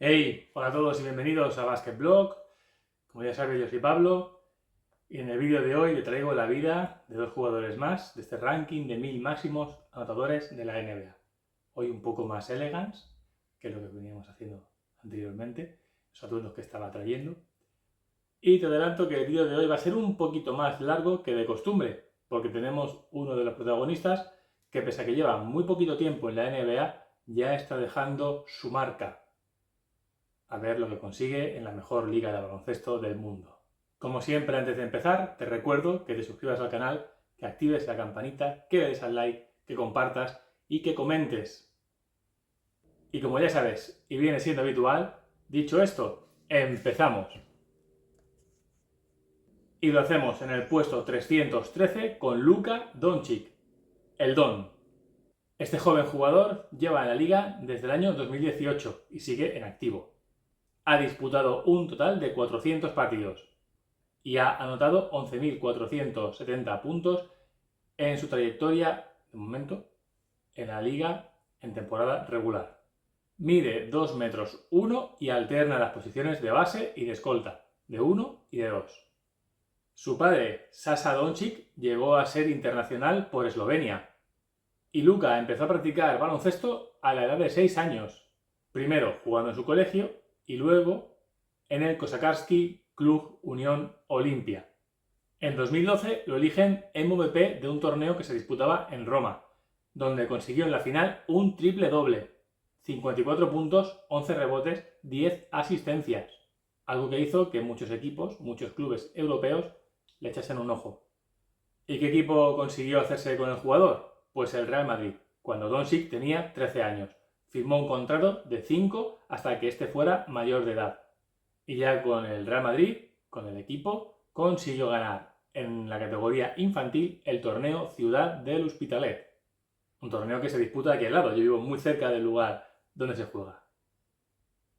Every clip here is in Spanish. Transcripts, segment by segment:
Hey, hola a todos y bienvenidos a Basket Blog. Como ya sabéis, yo soy Pablo y en el vídeo de hoy te traigo la vida de dos jugadores más de este ranking de 1000 máximos anotadores de la NBA. Hoy un poco más elegance que lo que veníamos haciendo anteriormente, los atuendos que estaba trayendo. Y te adelanto que el vídeo de hoy va a ser un poquito más largo que de costumbre, porque tenemos uno de los protagonistas que, pese a que lleva muy poquito tiempo en la NBA, ya está dejando su marca. A ver lo que consigue en la mejor liga de baloncesto del mundo. Como siempre, antes de empezar, te recuerdo que te suscribas al canal, que actives la campanita, que le des al like, que compartas y que comentes. Y como ya sabes, y viene siendo habitual, dicho esto, empezamos. Y lo hacemos en el puesto 313 con Luka Doncic, el Don. Este joven jugador lleva en la liga desde el año 2018 y sigue en activo. Ha disputado un total de 400 partidos y ha anotado 11.470 puntos en su trayectoria, de momento, en la liga en temporada regular. Mide 2 metros 1 y alterna las posiciones de base y de escolta, de 1 y de 2. Su padre, Sasa Doncic, llegó a ser internacional por Eslovenia. Y Luka empezó a practicar baloncesto a la edad de 6 años, primero jugando en su colegio y luego en el Kosakarski Club Unión Olimpia. En 2012 lo eligen MVP de un torneo que se disputaba en Roma, donde consiguió en la final un triple doble, 54 puntos, 11 rebotes, 10 asistencias, algo que hizo que muchos equipos, muchos clubes europeos le echasen un ojo. ¿Y qué equipo consiguió hacerse con el jugador? Pues el Real Madrid, cuando Doncic tenía 13 años. Firmó un contrato de 5 hasta que este fuera mayor de edad. Y ya con el Real Madrid, con el equipo, consiguió ganar en la categoría infantil el torneo Ciudad del Hospitalet. Un torneo que se disputa aquí al lado, yo vivo muy cerca del lugar donde se juega.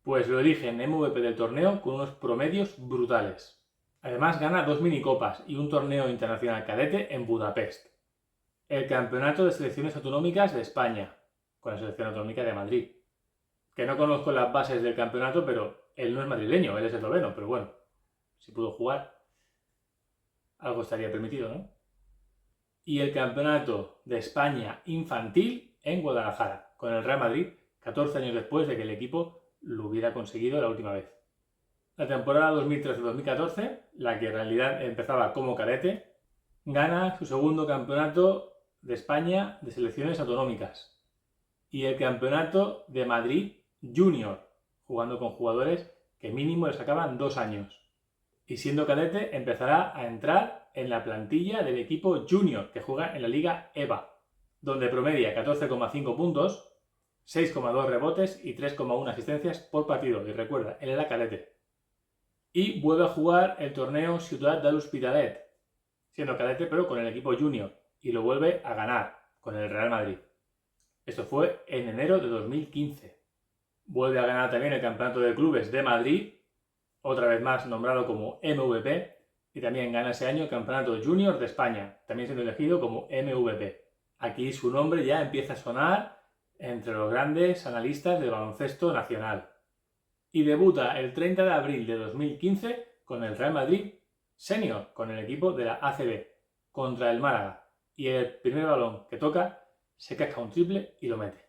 Pues lo eligen MVP del torneo con unos promedios brutales. Además gana 2 minicopas y un torneo internacional cadete en Budapest. El campeonato de selecciones autonómicas de España, con la selección autonómica de Madrid. Que no conozco las bases del campeonato, pero él no es madrileño, él es esloveno, pero bueno, si pudo jugar, algo estaría permitido, ¿no? Y el campeonato de España infantil en Guadalajara, con el Real Madrid, 14 años después de que el equipo lo hubiera conseguido la última vez. La temporada 2013-2014, la que en realidad empezaba como cadete, gana su segundo campeonato de España de selecciones autonómicas y el campeonato de Madrid Junior, jugando con jugadores que mínimo le sacaban 2 años. Y siendo cadete empezará a entrar en la plantilla del equipo Junior, que juega en la Liga EVA, donde promedia 14,5 puntos, 6,2 rebotes y 3,1 asistencias por partido. Y recuerda, él era cadete. Y vuelve a jugar el torneo Ciudad del Hospitalet, siendo cadete pero con el equipo Junior, y lo vuelve a ganar con el Real Madrid. Esto fue en enero de 2015. Vuelve a ganar también el Campeonato de Clubes de Madrid, otra vez más nombrado como MVP, y también gana ese año el Campeonato Junior de España, también siendo elegido como MVP. Aquí su nombre ya empieza a sonar entre los grandes analistas del baloncesto nacional. Y debuta el 30 de abril de 2015 con el Real Madrid Senior, con el equipo de la ACB, contra el Málaga. Y el primer balón que toca se casca un triple y lo mete.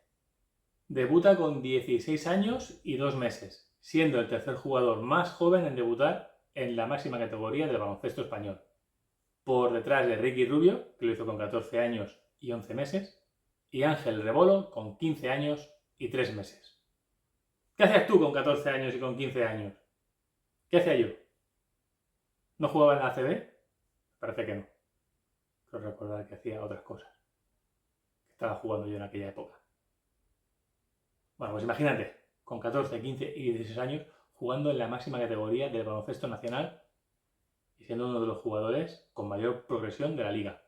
Debuta con 16 años y 2 meses, siendo el tercer jugador más joven en debutar en la máxima categoría del baloncesto español. Por detrás de Ricky Rubio, que lo hizo con 14 años y 11 meses, y Ángel Rebolo con 15 años y 3 meses. ¿Qué hacías tú con 14 años y con 15 años? ¿Qué hacía yo? ¿No jugaba en la ACB? Parece que no. Creo recordar que hacía otras cosas. Estaba jugando yo en aquella época. Bueno, pues imagínate, con 14, 15 y 16 años, jugando en la máxima categoría del baloncesto nacional y siendo uno de los jugadores con mayor progresión de la liga.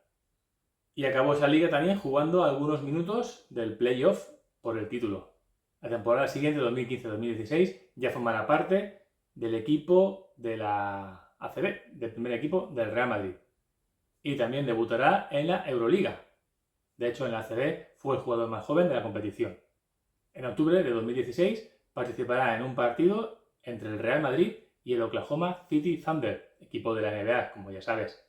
Y acabó esa liga también jugando algunos minutos del playoff por el título. La temporada siguiente, 2015-2016, ya formará parte del equipo de la ACB, del primer equipo del Real Madrid. Y también debutará en la Euroliga. De hecho, en la ACB fue el jugador más joven de la competición. En octubre de 2016 participará en un partido entre el Real Madrid y el Oklahoma City Thunder, equipo de la NBA, como ya sabes,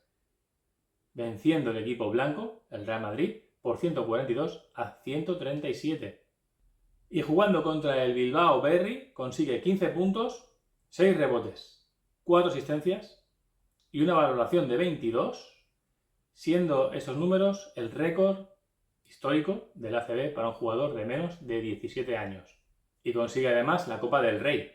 venciendo el equipo blanco, el Real Madrid, por 142-137. Y jugando contra el Bilbao Berry, consigue 15 puntos, 6 rebotes, 4 asistencias y una valoración de 22, siendo esos números el récord histórico del ACB para un jugador de menos de 17 años. Y consigue además la Copa del Rey,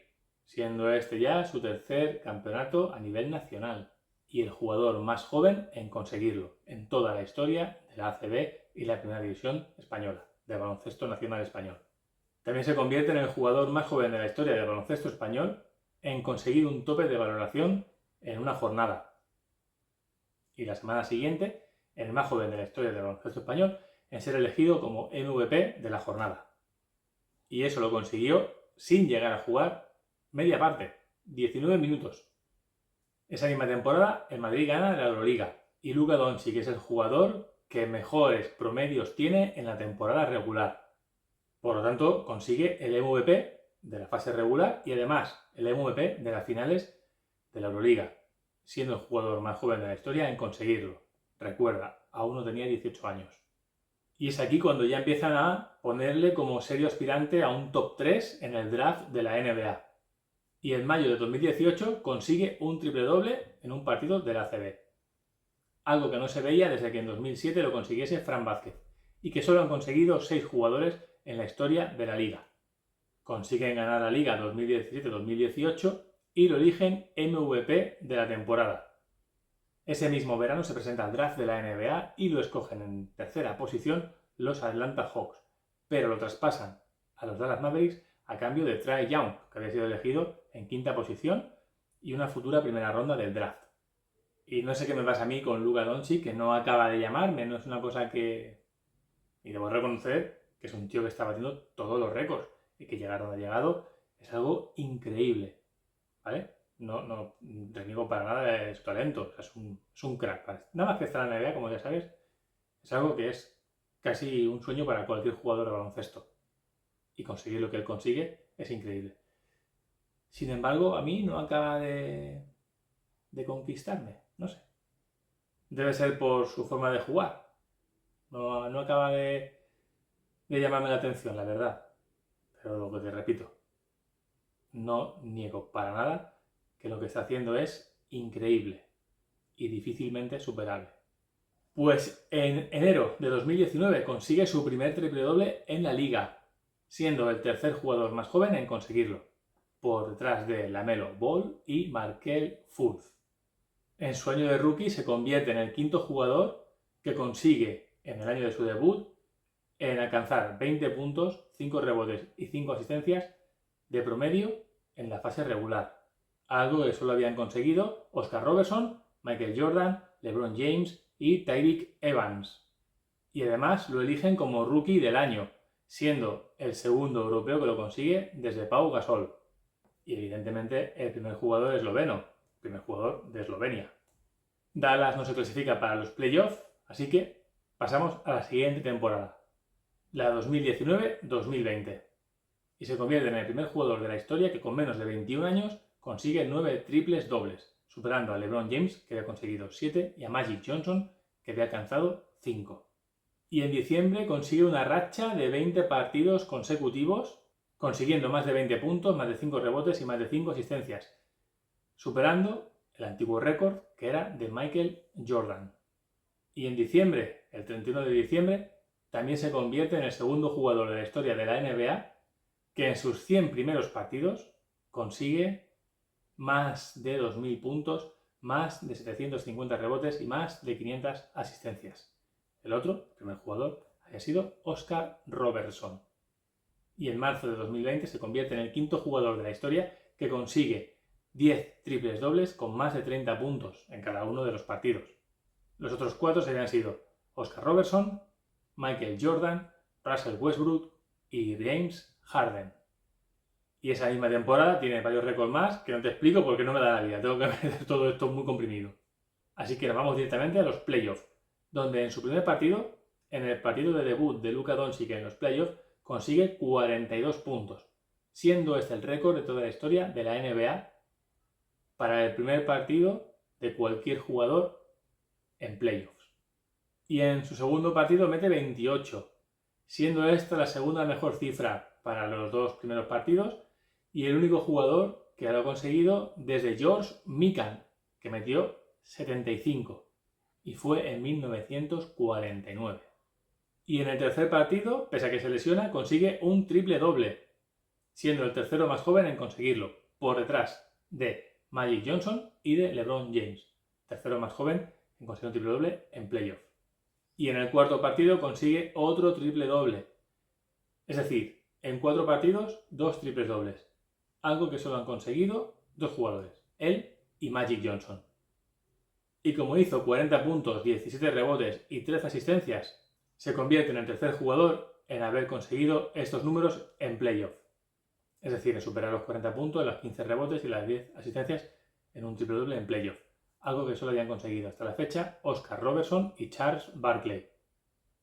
siendo este ya su tercer campeonato a nivel nacional y el jugador más joven en conseguirlo en toda la historia de la ACB y la Primera División española, del baloncesto nacional español. También se convierte en el jugador más joven de la historia del baloncesto español en conseguir un tope de valoración en una jornada. Y la semana siguiente, el más joven de la historia del baloncesto español en ser elegido como MVP de la jornada. Y eso lo consiguió sin llegar a jugar media parte, 19 minutos. Esa misma temporada, el Madrid gana la Euroliga y Luka Doncic es el jugador que mejores promedios tiene en la temporada regular. Por lo tanto, consigue el MVP de la fase regular y además el MVP de las finales de la Euroliga, siendo el jugador más joven de la historia en conseguirlo. Recuerda, aún no tenía 18 años. Y es aquí cuando ya empiezan a ponerle como serio aspirante a un top 3 en el draft de la NBA. Y en mayo de 2018 consigue un triple doble en un partido de la ACB. Algo que no se veía desde que en 2007 lo consiguiese Fran Vázquez y que solo han conseguido 6 jugadores en la historia de la liga. Consiguen ganar la liga 2017-2018 y lo eligen MVP de la temporada. Ese mismo verano se presenta al draft de la NBA y lo escogen en tercera posición los Atlanta Hawks, pero lo traspasan a los Dallas Mavericks a cambio de Trae Young, que había sido elegido en quinta posición y una futura primera ronda del draft. Y no sé qué me pasa a mí con Luka Doncic, que no acaba de llamarme, no es una cosa que... Y debo reconocer que es un tío que está batiendo todos los récords y que llegar donde ha llegado es algo increíble, ¿vale? No reniego para nada de su talento, o sea, es un crack. ¿Vale? Nada más que estar en la NBA, como ya sabes, es algo que es casi un sueño para cualquier jugador de baloncesto. Y conseguir lo que él consigue es increíble. Sin embargo, a mí no acaba de conquistarme, no sé. Debe ser por su forma de jugar. No acaba de llamarme la atención, la verdad. Pero lo que te repito, no niego para nada que lo que está haciendo es increíble y difícilmente superable. Pues en enero de 2019 consigue su primer triple doble en la liga, siendo el tercer jugador más joven en conseguirlo, por detrás de LaMelo Ball y Markelle Fultz. En su año de rookie se convierte en el quinto jugador que consigue, en el año de su debut, en alcanzar 20 puntos, 5 rebotes y 5 asistencias de promedio en la fase regular. Algo que solo habían conseguido Oscar Robertson, Michael Jordan, LeBron James y Tyreke Evans. Y además lo eligen como rookie del año, siendo el segundo europeo que lo consigue desde Pau Gasol. Y evidentemente el primer jugador esloveno, primer jugador de Eslovenia. Dallas no se clasifica para los playoffs, así que pasamos a la siguiente temporada, la 2019-2020. Y se convierte en el primer jugador de la historia que con menos de 21 años consigue 9 triples dobles, superando a LeBron James, que había conseguido 7, y a Magic Johnson, que había alcanzado 5. Y en diciembre consigue una racha de 20 partidos consecutivos, consiguiendo más de 20 puntos, más de 5 rebotes y más de 5 asistencias, superando el antiguo récord que era de Michael Jordan. Y en diciembre, el 31 de diciembre, también se convierte en el segundo jugador de la historia de la NBA que en sus 100 primeros partidos consigue más de 2.000 puntos, más de 750 rebotes y más de 500 asistencias. El otro, el primer jugador, había sido Oscar Robertson. Y en marzo de 2020 se convierte en el quinto jugador de la historia que consigue 10 triples dobles con más de 30 puntos en cada uno de los partidos. Los otros 4 habían sido Oscar Robertson, Michael Jordan, Russell Westbrook y James Harden. Y esa misma temporada tiene varios récords más que no te explico porque no me da la vida. Tengo que ver todo esto muy comprimido. Así que nos vamos directamente a los playoffs, donde en su primer partido, en el partido de debut de Luka Doncic en los playoffs, consigue 42 puntos, siendo este el récord de toda la historia de la NBA para el primer partido de cualquier jugador en playoffs. Y en su segundo partido mete 28, siendo esta la segunda mejor cifra para los dos primeros partidos y el único jugador que lo ha conseguido desde George Mikan, que metió 75, y fue en 1949. Y en el tercer partido, pese a que se lesiona, consigue un triple doble, siendo el tercero más joven en conseguirlo, por detrás de Magic Johnson y de LeBron James, tercero más joven en conseguir un triple doble en playoff. Y en el cuarto partido consigue otro triple doble, es decir, en 4 partidos 2 triples dobles, algo que solo han conseguido 2 jugadores, él y Magic Johnson. Y como hizo 40 puntos, 17 rebotes y 13 asistencias, se convierte en el tercer jugador en haber conseguido estos números en playoff. Es decir, en superar los 40 puntos, los 15 rebotes y las 10 asistencias en un triple doble en playoff. Algo que solo habían conseguido hasta la fecha Oscar Robertson y Charles Barkley.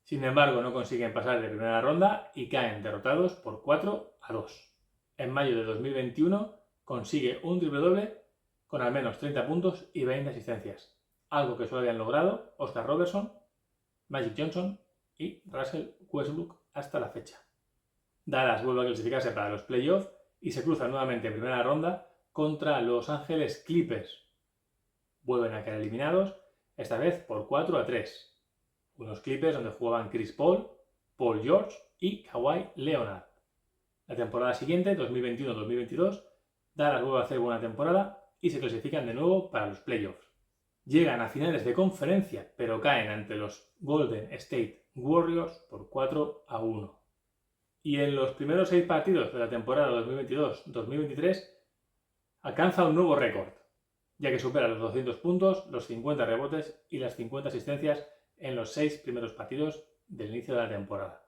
Sin embargo, no consiguen pasar de primera ronda y caen derrotados por 4-2. En mayo de 2021 consigue un triple doble con al menos 30 puntos y 20 asistencias. Algo que solo habían logrado Oscar Robertson, Magic Johnson y Russell Westbrook hasta la fecha. Dallas vuelve a clasificarse para los playoffs y se cruza nuevamente en primera ronda contra Los Ángeles Clippers. Vuelven a quedar eliminados, esta vez por 4-3. Unos Clippers donde jugaban Chris Paul, Paul George y Kawhi Leonard. La temporada siguiente, 2021-2022, Dallas vuelve a hacer buena temporada y se clasifican de nuevo para los playoffs. Llegan a finales de conferencia, pero caen ante los Golden State Warriors por 4-1. Y en los primeros 6 partidos de la temporada 2022-2023 alcanza un nuevo récord, ya que supera los 200 puntos, los 50 rebotes y las 50 asistencias en los 6 primeros partidos del inicio de la temporada.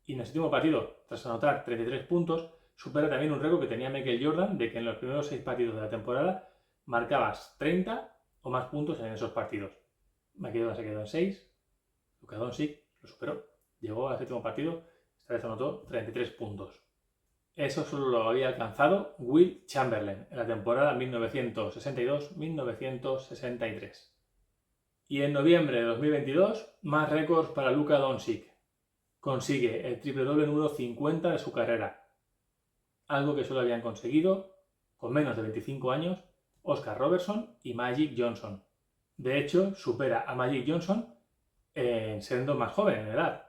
Y en el séptimo partido, tras anotar 33 puntos, supera también un récord que tenía Michael Jordan de que en los primeros 6 partidos de la temporada marcabas 30 o más puntos en esos partidos. Michael Jordan se quedó en 6, Luka Doncic lo superó, llegó al séptimo partido, esta vez anotó 33 puntos. Eso solo lo había alcanzado Will Chamberlain en la temporada 1962-1963. Y en noviembre de 2022, más récords para Luka Doncic. Consigue el triple doble número 50 de su carrera, algo que solo habían conseguido, con menos de 25 años, Oscar Robertson y Magic Johnson. De hecho, supera a Magic Johnson siendo más joven en edad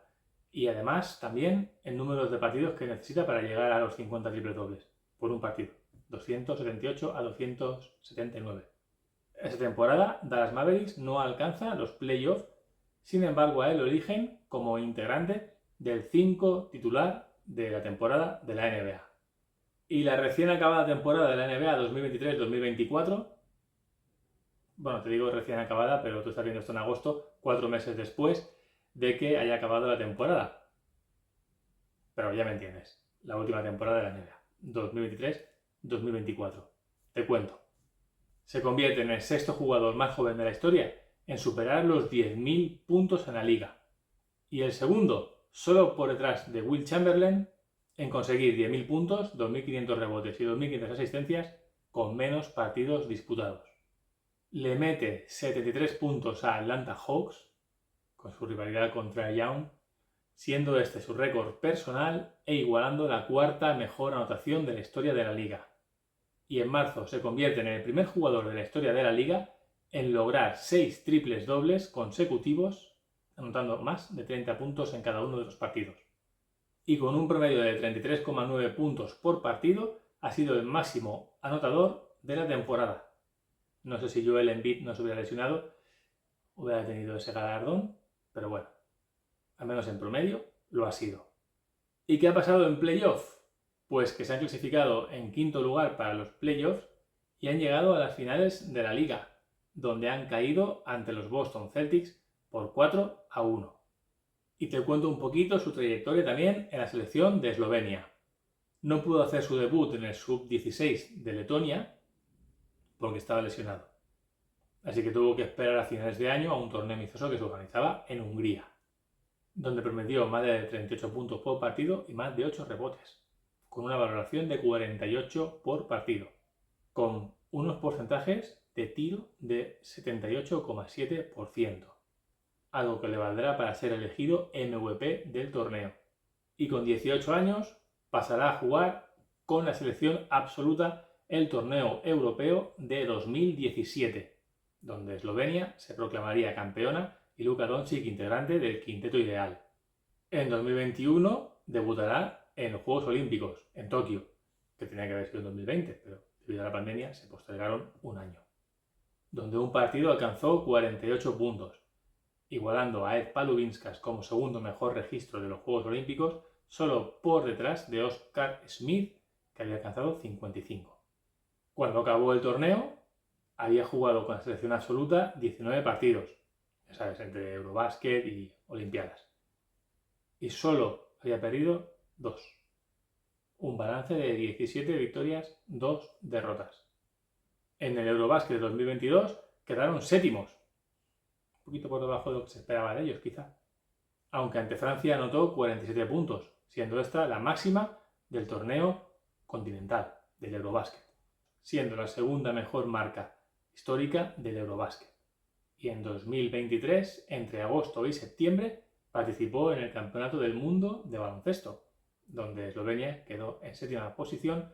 y además también en números de partidos que necesita para llegar a los 50 triple dobles por un partido, 278 a 279. Esa temporada Dallas Mavericks no alcanza los playoffs, sin embargo a él lo eligen como integrante del 5 titular de la temporada de la NBA. Y la recién acabada temporada de la NBA 2023-2024, bueno, te digo recién acabada, pero tú estás viendo esto en agosto, 4 meses después de que haya acabado la temporada. Pero ya me entiendes, la última temporada de la NBA, 2023-2024. Te cuento. Se convierte en el sexto jugador más joven de la historia en superar los 10.000 puntos en la liga. Y el segundo, solo por detrás de Will Chamberlain, en conseguir 10.000 puntos, 2.500 rebotes y 2.500 asistencias con menos partidos disputados. Le mete 73 puntos a Atlanta Hawks, con su rivalidad contra Young, siendo este su récord personal e igualando la cuarta mejor anotación de la historia de la liga. Y en marzo se convierte en el primer jugador de la historia de la liga en lograr 6 triples dobles consecutivos, anotando más de 30 puntos en cada uno de los partidos. Y con un promedio de 33,9 puntos por partido, ha sido el máximo anotador de la temporada. No sé si Joel Embiid no se hubiera lesionado, hubiera tenido ese galardón, pero bueno, al menos en promedio lo ha sido. ¿Y qué ha pasado en playoff? Pues que se han clasificado en quinto lugar para los playoffs y han llegado a las finales de la liga, donde han caído ante los Boston Celtics por 4-1. Y te cuento un poquito su trayectoria también en la selección de Eslovenia. No pudo hacer su debut en el Sub-16 de Letonia porque estaba lesionado. Así que tuvo que esperar a finales de año a un torneo amistoso que se organizaba en Hungría, donde prometió más de 38 puntos por partido y más de 8 rebotes. con una valoración de 48 por partido, con unos porcentajes de tiro de 78,7%, algo que le valdrá para ser elegido MVP del torneo. Y con 18 años pasará a jugar con la selección absoluta el torneo europeo de 2017, donde Eslovenia se proclamaría campeona y Luka Doncic integrante del quinteto ideal. En 2021 debutará en los Juegos Olímpicos, en Tokio, que tenía que haber sido en 2020, pero debido a la pandemia se postergaron un año, donde un partido alcanzó 48 puntos, igualando a Ed Palubinskas como segundo mejor registro de los Juegos Olímpicos, solo por detrás de Oscar Smith, que había alcanzado 55. Cuando acabó el torneo, había jugado con la selección absoluta 19 partidos, ya sabes, entre Eurobásquet y Olimpiadas. Y solo había perdido 2. Un balance de 17 victorias, 2 derrotas. En el Eurobásquet de 2022 quedaron séptimos, un poquito por debajo de lo que se esperaba de ellos, quizá. Aunque ante Francia anotó 47 puntos, siendo esta la máxima del torneo continental, del Eurobásquet, siendo la segunda mejor marca histórica del Eurobásquet. Y en 2023, entre agosto y septiembre, participó en el Campeonato del Mundo de Baloncesto, donde Eslovenia quedó en séptima posición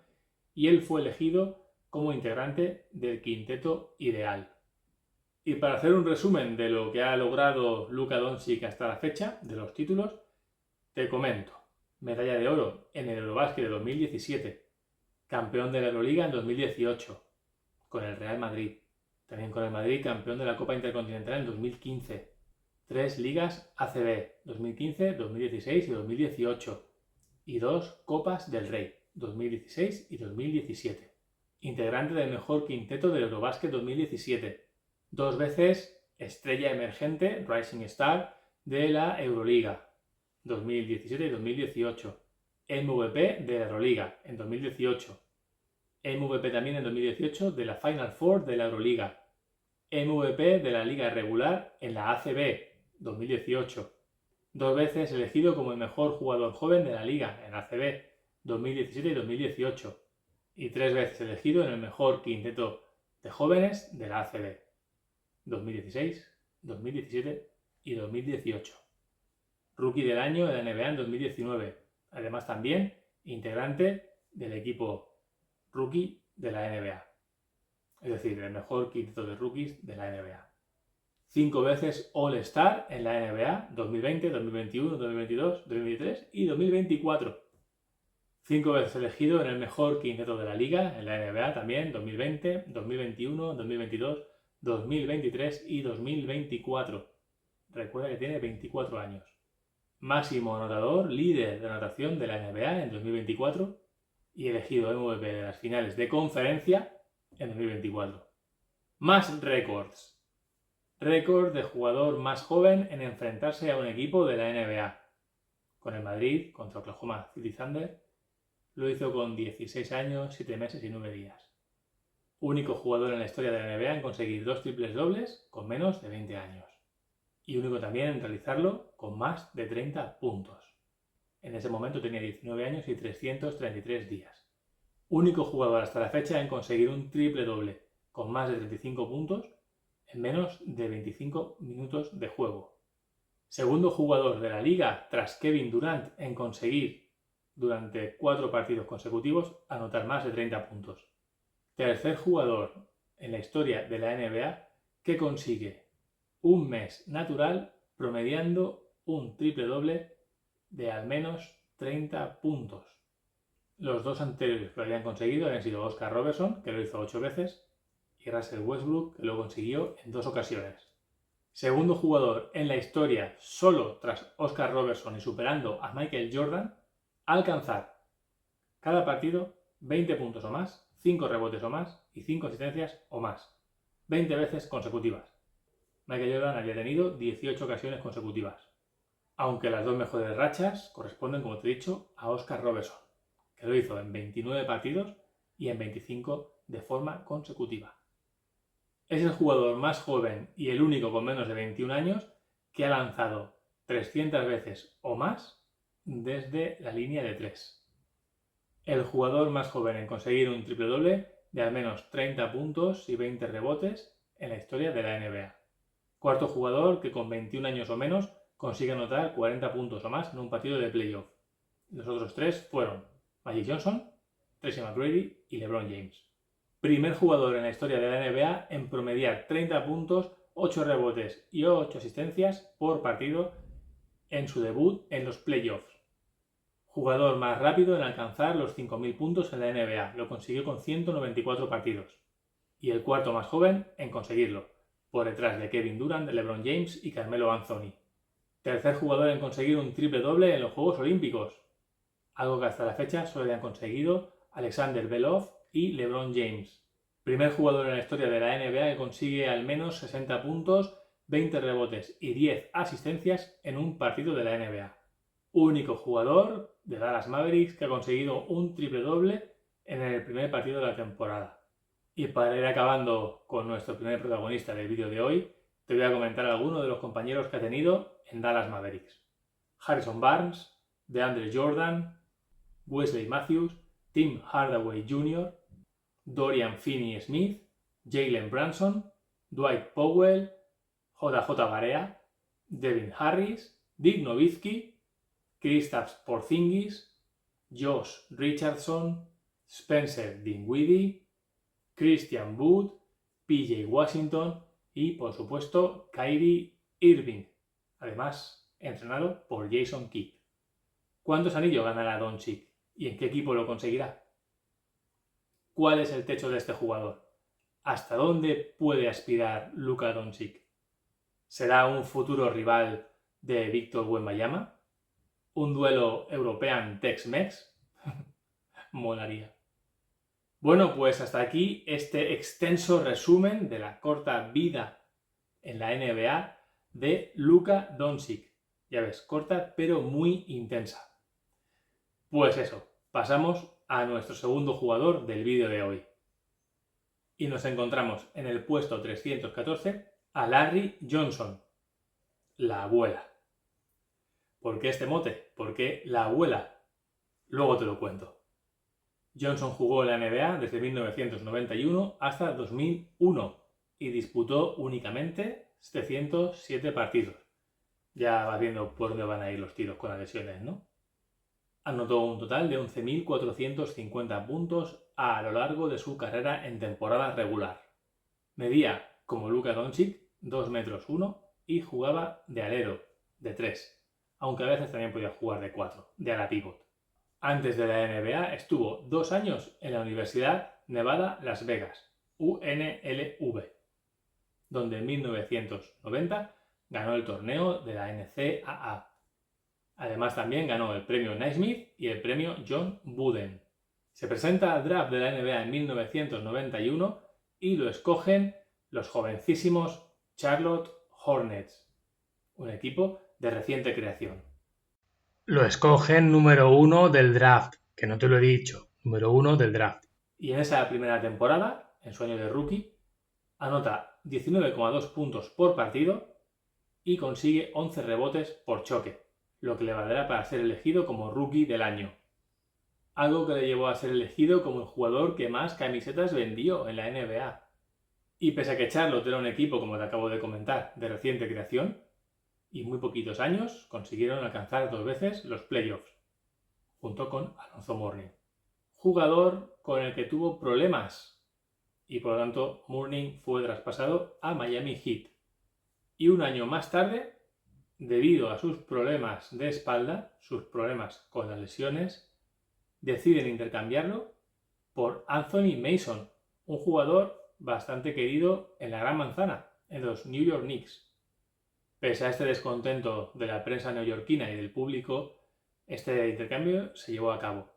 y él fue elegido como integrante del quinteto ideal. Y para hacer un resumen de lo que ha logrado Luka Doncic hasta la fecha, de los títulos, te comento. Medalla de oro en el Eurobásquet de 2017, campeón de la Euroliga en 2018, con el Real Madrid. También con el Madrid, campeón de la Copa Intercontinental en 2015. 3 ligas ACB, 2015, 2016 y 2018. Y 2 Copas del Rey, 2016 y 2017. Integrante del mejor quinteto del Eurobásquet 2017. 2 veces estrella emergente, Rising Star, de la Euroliga, 2017 y 2018. MVP de la Euroliga en 2018. MVP también en 2018 de la Final Four de la Euroliga. MVP de la Liga Regular en la ACB 2018. 2 veces elegido como el mejor jugador joven de la Liga en ACB 2017 y 2018. Y 3 veces elegido en el mejor quinteto de jóvenes de la ACB 2016, 2017 y 2018. Rookie del año de la NBA en 2019. Además también integrante del equipo rookie de la NBA. Es decir, el mejor quinteto de rookies de la NBA. 5 veces All-Star en la NBA 2020, 2021, 2022, 2023 y 2024. 5 veces elegido en el mejor quinteto de la liga en la NBA también 2020, 2021, 2022, 2023 y 2024. Recuerda que tiene 24 años. Máximo anotador, líder de anotación de la NBA en 2024 y elegido MVP de las finales de conferencia en 2024. Más récords. Récord de jugador más joven en enfrentarse a un equipo de la NBA. Con el Madrid contra Oklahoma City Thunder lo hizo con 16 años, 7 meses y 9 días. Único jugador en la historia de la NBA en conseguir 2 triples dobles con menos de 20 años. Y único también en realizarlo con más de 30 puntos. En ese momento tenía 19 años y 333 días. Único jugador hasta la fecha en conseguir un triple doble con más de 35 puntos en menos de 25 minutos de juego. Segundo jugador de la liga tras Kevin Durant en conseguir durante 4 partidos consecutivos anotar más de 30 puntos. Tercer jugador en la historia de la NBA que consigue un mes natural promediando un triple doble de al menos 30 puntos. Los 2 anteriores que lo habían conseguido habían sido Oscar Robertson, que lo hizo 8 veces, y Russell Westbrook, que lo consiguió en 2 ocasiones. Segundo jugador en la historia, solo tras Oscar Robertson y superando a Michael Jordan, a alcanzar cada partido 20 puntos o más, 5 rebotes o más y 5 asistencias o más, 20 veces consecutivas. Michael Jordan había tenido 18 ocasiones consecutivas, aunque las 2 mejores rachas corresponden, como te he dicho, a Oscar Robertson, que lo hizo en 29 partidos y en 25 de forma consecutiva. Es el jugador más joven y el único con menos de 21 años que ha lanzado 300 veces o más desde la línea de 3. El jugador más joven en conseguir un triple doble de al menos 30 puntos y 20 rebotes en la historia de la NBA. Cuarto jugador que con 21 años o menos consigue anotar 40 puntos o más en un partido de playoff. Los otros tres fueron Magic Johnson, Tracy McGrady y LeBron James. Primer jugador en la historia de la NBA en promediar 30 puntos, 8 rebotes y 8 asistencias por partido en su debut en los playoffs. Jugador más rápido en alcanzar los 5.000 puntos en la NBA, lo consiguió con 194 partidos. Y el cuarto más joven en conseguirlo, por detrás de Kevin Durant, LeBron James y Carmelo Anthony. Tercer jugador en conseguir un triple doble en los Juegos Olímpicos, algo que hasta la fecha solo habían conseguido Alexander Belov y LeBron James. Primer jugador en la historia de la NBA que consigue al menos 60 puntos, 20 rebotes y 10 asistencias en un partido de la NBA. Único jugador de Dallas Mavericks que ha conseguido un triple doble en el primer partido de la temporada. Y para ir acabando con nuestro primer protagonista del vídeo de hoy, te voy a comentar algunos de los compañeros que ha tenido en Dallas Mavericks. Harrison Barnes, DeAndre Jordan, Wesley Matthews, Tim Hardaway Jr., Dorian Finney-Smith, Jalen Brunson, Dwight Powell, JJ Barea, Devin Harris, Dirk Nowitzki, Kristaps Porzingis, Josh Richardson, Spencer Dinwiddie, Christian Wood, PJ Washington y, por supuesto, Kyrie Irving, además entrenado por Jason Kidd. ¿Cuántos anillos ganará Doncic y en qué equipo lo conseguirá? ¿Cuál es el techo de este jugador? ¿Hasta dónde puede aspirar Luka Doncic? ¿Será un futuro rival de Víctor Wembanyama? ¿Un duelo European Tex-Mex? Molaría. Bueno, pues hasta aquí este extenso resumen de la corta vida en la NBA de Luka Doncic. Ya ves, corta pero muy intensa. Pues eso, pasamos a nuestro segundo jugador del vídeo de hoy. Y nos encontramos en el puesto 314 a Larry Johnson, la abuela. ¿Por qué este mote? ¿Por qué la abuela? Luego te lo cuento. Johnson jugó en la NBA desde 1991 hasta 2001 y disputó únicamente 707 partidos. Ya vas viendo por dónde van a ir los tiros con las lesiones, ¿no? Anotó un total de 11.450 puntos a lo largo de su carrera en temporada regular. Medía, como Luka Doncic, 2 metros 1 y jugaba de alero, de 3, aunque a veces también podía jugar de 4, de ala pivot. Antes de la NBA estuvo 2 años en la Universidad Nevada Las Vegas, UNLV, donde en 1990 ganó el torneo de la NCAA. Además también ganó el premio Naismith y el premio John Wooden. Se presenta al draft de la NBA en 1991 y lo escogen los jovencísimos Charlotte Hornets, un equipo de reciente creación. Lo escogen número 1 del draft, que no te lo he dicho, número 1 del draft. Y en esa primera temporada, en su año de rookie, anota 19,2 puntos por partido y consigue 11 rebotes por choque, lo que le valdrá para ser elegido como rookie del año. Algo que le llevó a ser elegido como el jugador que más camisetas vendió en la NBA. Y pese a que Charlotte era un equipo, como te acabo de comentar, de reciente creación, y muy poquitos años consiguieron alcanzar 2 veces los playoffs, junto con Alonzo Mourning. Jugador con el que tuvo problemas, y por lo tanto Mourning fue traspasado a Miami Heat. Y un año más tarde, debido a sus problemas de espalda, sus problemas con las lesiones, deciden intercambiarlo por Anthony Mason, un jugador bastante querido en la Gran Manzana, en los New York Knicks. Pese a este descontento de la prensa neoyorquina y del público, este intercambio se llevó a cabo.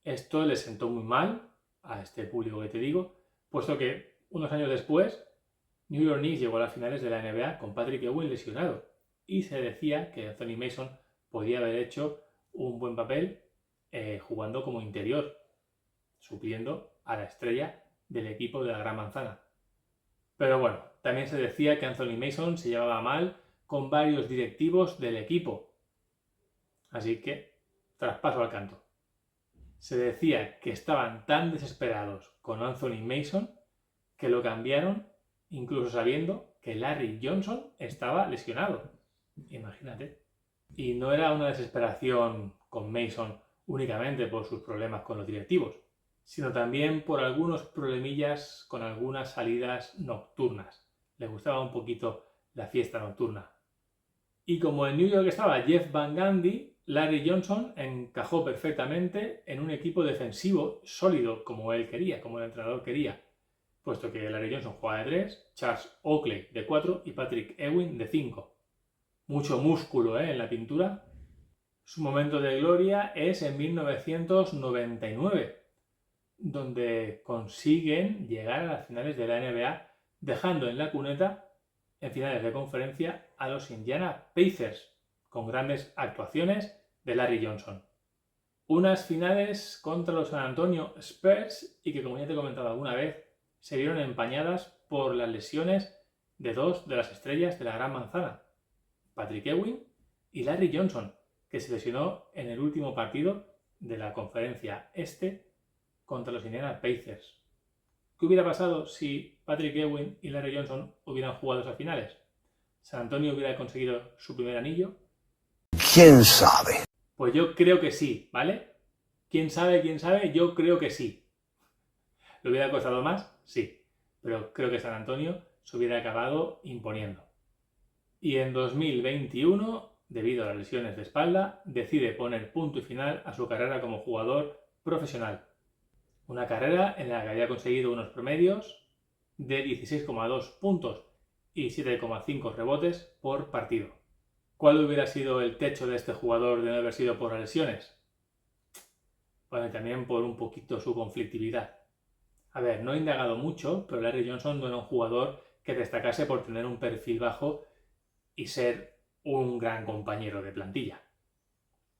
Esto le sentó muy mal a este público que te digo, puesto que unos años después New York Knicks llegó a las finales de la NBA con Patrick Ewing lesionado y se decía que Anthony Mason podía haber hecho un buen papel jugando como interior, supliendo a la estrella del equipo de la Gran Manzana. Pero bueno, también se decía que Anthony Mason se llevaba mal con varios directivos del equipo. Así que, traspaso al canto. Se decía que estaban tan desesperados con Anthony Mason que lo cambiaron incluso sabiendo que Larry Johnson estaba lesionado. Imagínate. Y no era una desesperación con Mason únicamente por sus problemas con los directivos, sino también por algunos problemillas con algunas salidas nocturnas. Le gustaba un poquito la fiesta nocturna. Y como en New York estaba Jeff Van Gundy, Larry Johnson encajó perfectamente en un equipo defensivo sólido como él quería, como el entrenador quería, puesto que Larry Johnson jugaba de 3, Charles Oakley de 4 y Patrick Ewing de 5. Mucho músculo en la pintura. Su momento de gloria es en 1999, donde consiguen llegar a las finales de la NBA, dejando en la cuneta en finales de conferencia a los Indiana Pacers, con grandes actuaciones de Larry Johnson. Unas finales contra los San Antonio Spurs y que, como ya te he comentado alguna vez, se vieron empañadas por las lesiones de dos de las estrellas de la Gran Manzana, Patrick Ewing y Larry Johnson, que se lesionó en el último partido de la conferencia este contra los Indiana Pacers. ¿Qué hubiera pasado si Patrick Ewing y Larry Johnson hubieran jugado esas finales? ¿San Antonio hubiera conseguido su primer anillo? ¿Quién sabe? Pues yo creo que sí, ¿vale? ¿Quién sabe? ¿Quién sabe? Yo creo que sí. ¿Le hubiera costado más? Sí. Pero creo que San Antonio se hubiera acabado imponiendo. Y en 2021, debido a las lesiones de espalda, decide poner punto y final a su carrera como jugador profesional. Una carrera en la que había conseguido unos promedios de 16,2 puntos y 7,5 rebotes por partido. ¿Cuál hubiera sido el techo de este jugador de no haber sido por las lesiones? Bueno, también por un poquito su conflictividad. A ver, no he indagado mucho, pero Larry Johnson no era un jugador que destacase por tener un perfil bajo y ser un gran compañero de plantilla.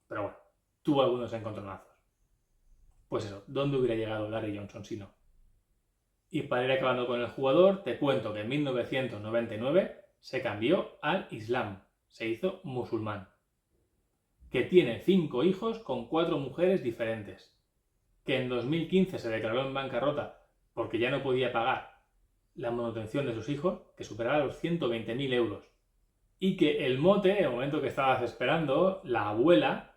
Pero bueno, tuvo algunos encontronazos. Pues eso, ¿dónde hubiera llegado Larry Johnson si no? Y para ir acabando con el jugador, te cuento que en 1999 se cambió al Islam, se hizo musulmán, que tiene 5 hijos con 4 mujeres diferentes, que en 2015 se declaró en bancarrota porque ya no podía pagar la manutención de sus hijos, que superaba los 120.000 euros, y que el mote, en el momento que estabas esperando, la abuela,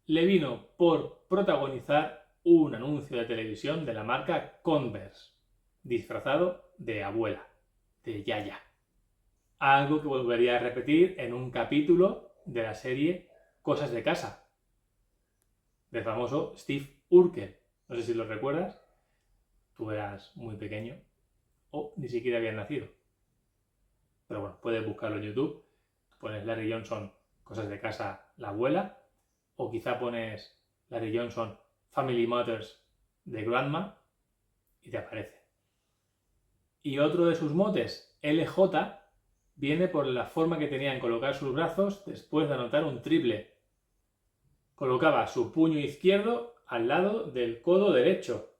le vino por protagonizar un anuncio de televisión de la marca Converse, disfrazado de abuela, de yaya. Algo que volvería a repetir en un capítulo de la serie Cosas de Casa, del famoso Steve Urkel. No sé si lo recuerdas, tú eras muy pequeño o ni siquiera habías nacido. Pero bueno, puedes buscarlo en YouTube, pones Larry Johnson, Cosas de Casa, la abuela, o quizá pones Larry Johnson, Family Matters, de Grandma, y te aparece. Y otro de sus motes, LJ, viene por la forma que tenía en colocar sus brazos después de anotar un triple. Colocaba su puño izquierdo al lado del codo derecho.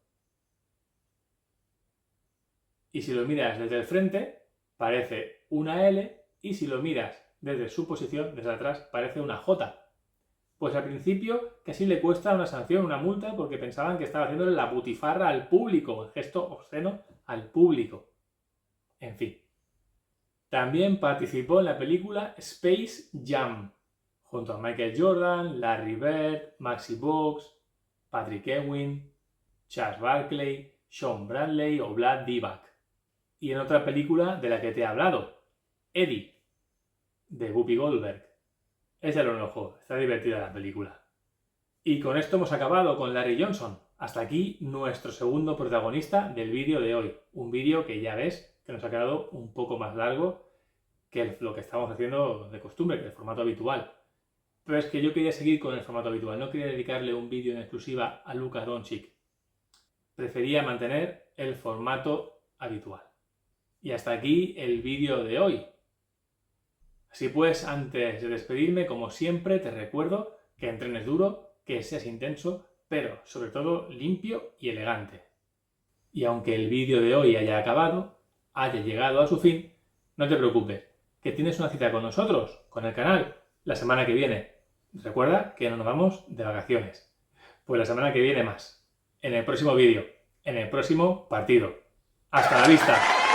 Y si lo miras desde el frente, parece una L, y si lo miras desde su posición, desde atrás, parece una J. Pues al principio casi le cuesta una sanción, una multa, porque pensaban que estaba haciéndole la butifarra al público, el gesto obsceno al público. En fin. También participó en la película Space Jam, junto a Michael Jordan, Larry Bird, Maxie Bogues, Patrick Ewing, Charles Barkley, Sean Bradley o Vlad Divac. Y en otra película de la que te he hablado, Eddie, de Whoopi Goldberg. Échale un ojo, está divertida la película. Y con esto hemos acabado con Larry Johnson. Hasta aquí nuestro segundo protagonista del vídeo de hoy. Un vídeo que ya ves que nos ha quedado un poco más largo que lo que estamos haciendo de costumbre, que el formato habitual. Pero es que yo quería seguir con el formato habitual, no quería dedicarle un vídeo en exclusiva a Luka Doncic. Prefería mantener el formato habitual. Y hasta aquí el vídeo de hoy. Así pues, antes de despedirme, como siempre, te recuerdo que entrenes duro, que seas intenso, pero sobre todo limpio y elegante. Y aunque el vídeo de hoy haya acabado, haya llegado a su fin, no te preocupes, que tienes una cita con nosotros, con el canal, la semana que viene. Recuerda que no nos vamos de vacaciones. Pues la semana que viene más. En el próximo vídeo. En el próximo partido. ¡Hasta la vista!